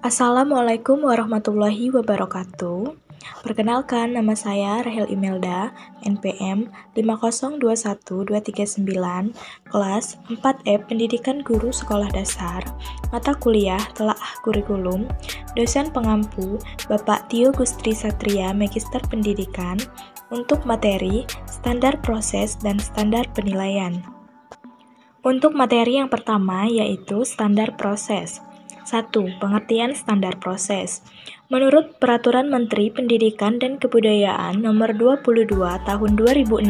Assalamualaikum warahmatullahi wabarakatuh. Perkenalkan, nama saya Rahel Imelda, NPM 5021239, kelas 4E Pendidikan Guru Sekolah Dasar, mata kuliah Telaah Kurikulum, dosen pengampu Bapak Tio Gustri Satria, Magister Pendidikan, untuk materi standar proses dan standar penilaian. Untuk materi yang pertama yaitu standar proses. 1. Pengertian standar proses. Menurut Peraturan Menteri Pendidikan dan Kebudayaan Nomor 22 Tahun 2016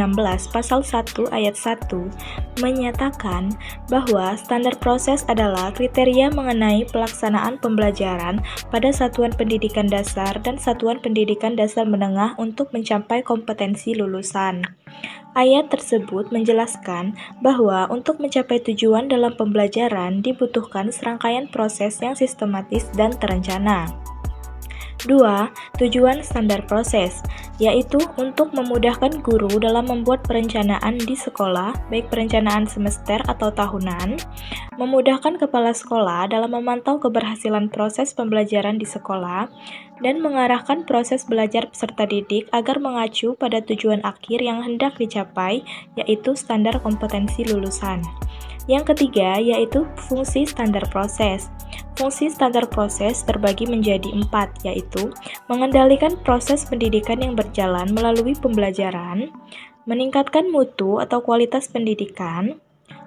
Pasal 1 Ayat 1 menyatakan bahwa standar proses adalah kriteria mengenai pelaksanaan pembelajaran pada satuan pendidikan dasar dan satuan pendidikan dasar menengah untuk mencapai kompetensi lulusan. Ayat tersebut menjelaskan bahwa untuk mencapai tujuan dalam pembelajaran dibutuhkan serangkaian proses yang sistematis dan terencana. 2. Tujuan standar proses, yaitu untuk memudahkan guru dalam membuat perencanaan di sekolah, baik perencanaan semester atau tahunan, memudahkan kepala sekolah dalam memantau keberhasilan proses pembelajaran di sekolah, dan mengarahkan proses belajar peserta didik agar mengacu pada tujuan akhir yang hendak dicapai, yaitu standar kompetensi lulusan. Yang ketiga, yaitu fungsi standar proses. Fungsi standar proses terbagi menjadi 4, yaitu mengendalikan proses pendidikan yang berjalan melalui pembelajaran, meningkatkan mutu atau kualitas pendidikan,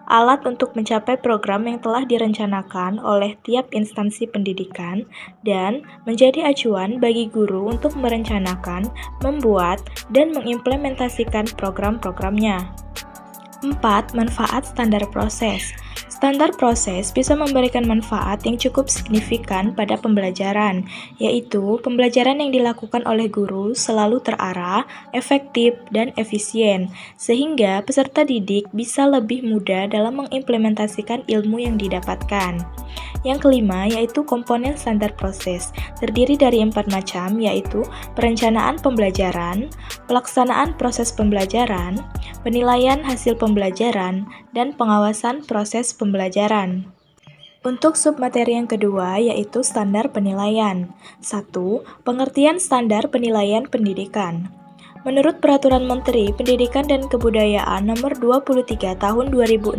alat untuk mencapai program yang telah direncanakan oleh tiap instansi pendidikan, dan menjadi acuan bagi guru untuk merencanakan, membuat, dan mengimplementasikan program-programnya. 4. Manfaat standar proses. Standar proses bisa memberikan manfaat yang cukup signifikan pada pembelajaran, yaitu pembelajaran yang dilakukan oleh guru selalu terarah, efektif, dan efisien, sehingga peserta didik bisa lebih mudah dalam mengimplementasikan ilmu yang didapatkan. Yang kelima, yaitu komponen standar proses, terdiri dari 4 macam, yaitu perencanaan pembelajaran, pelaksanaan proses pembelajaran, penilaian hasil pembelajaran, dan pengawasan proses pembelajaran. Untuk submateri yang kedua, yaitu standar penilaian. 1. Pengertian standar penilaian pendidikan. Menurut Peraturan Menteri Pendidikan dan Kebudayaan Nomor 23 Tahun 2016,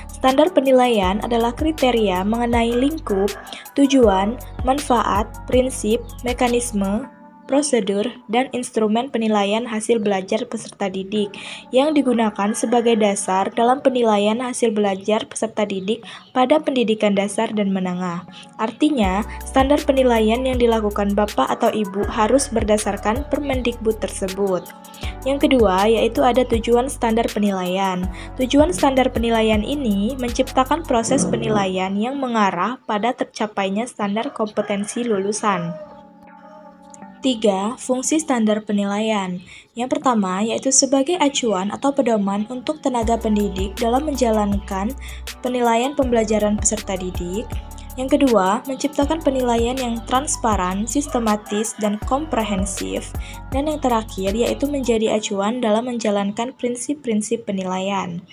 standar penilaian adalah kriteria mengenai lingkup, tujuan, manfaat, prinsip, mekanisme, prosedur, dan instrumen penilaian hasil belajar peserta didik yang digunakan sebagai dasar dalam penilaian hasil belajar peserta didik pada pendidikan dasar dan menengah. Artinya, standar penilaian yang dilakukan Bapak atau Ibu harus berdasarkan Permendikbud tersebut. Yang kedua, yaitu ada tujuan standar penilaian. Tujuan standar penilaian ini menciptakan proses penilaian yang mengarah pada tercapainya standar kompetensi lulusan. 3. Fungsi standar penilaian. Yang pertama, yaitu sebagai acuan atau pedoman untuk tenaga pendidik dalam menjalankan penilaian pembelajaran peserta didik. Yang kedua, menciptakan penilaian yang transparan, sistematis, dan komprehensif. Dan yang terakhir, yaitu menjadi acuan dalam menjalankan prinsip-prinsip penilaian.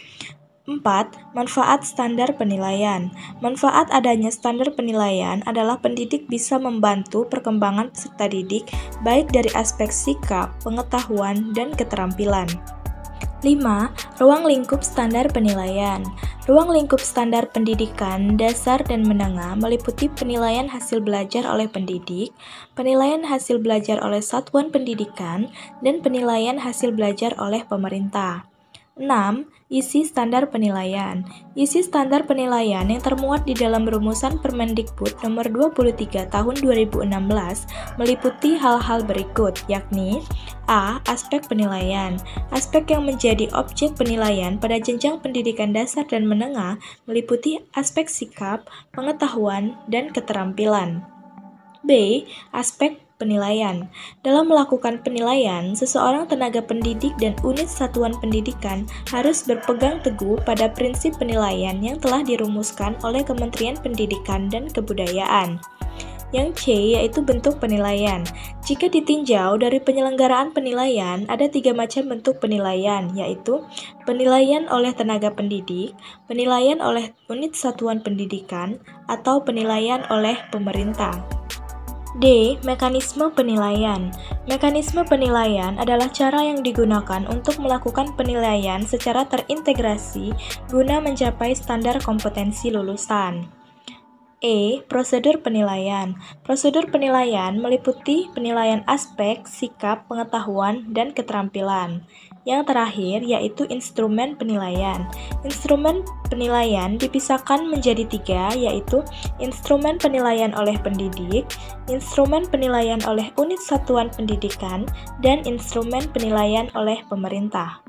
4. Manfaat standar penilaian. Manfaat adanya standar penilaian adalah pendidik bisa membantu perkembangan peserta didik baik dari aspek sikap, pengetahuan, dan keterampilan. 5. Ruang lingkup standar penilaian. Ruang lingkup standar pendidikan dasar dan menengah meliputi penilaian hasil belajar oleh pendidik, penilaian hasil belajar oleh satuan pendidikan, dan penilaian hasil belajar oleh pemerintah. 6. Isi standar penilaian. Isi standar penilaian yang termuat di dalam rumusan Permendikbud Nomor 23 Tahun 2016 meliputi hal-hal berikut, yakni A. Aspek penilaian. Aspek yang menjadi objek penilaian pada jenjang pendidikan dasar dan menengah meliputi aspek sikap, pengetahuan, dan keterampilan. B. Aspek penilaian. Dalam melakukan penilaian, seseorang tenaga pendidik dan unit satuan pendidikan harus berpegang teguh pada prinsip penilaian yang telah dirumuskan oleh Kementerian Pendidikan dan Kebudayaan. Yang C yaitu bentuk penilaian. Jika ditinjau dari penyelenggaraan penilaian, ada 3 macam bentuk penilaian, yaitu penilaian oleh tenaga pendidik, penilaian oleh unit satuan pendidikan, atau penilaian oleh pemerintah. D. Mekanisme penilaian. Mekanisme penilaian adalah cara yang digunakan untuk melakukan penilaian secara terintegrasi guna mencapai standar kompetensi lulusan. E. Prosedur penilaian. Prosedur penilaian meliputi penilaian aspek, sikap, pengetahuan, dan keterampilan. Yang terakhir yaitu instrumen penilaian. Instrumen penilaian dipisahkan menjadi 3, yaitu instrumen penilaian oleh pendidik, instrumen penilaian oleh unit satuan pendidikan, dan instrumen penilaian oleh pemerintah.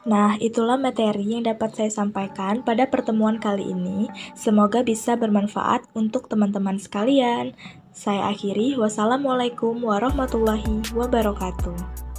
Nah, itulah materi yang dapat saya sampaikan pada pertemuan kali ini. Semoga bisa bermanfaat untuk teman-teman sekalian. Saya akhiri, wassalamualaikum warahmatullahi wabarakatuh.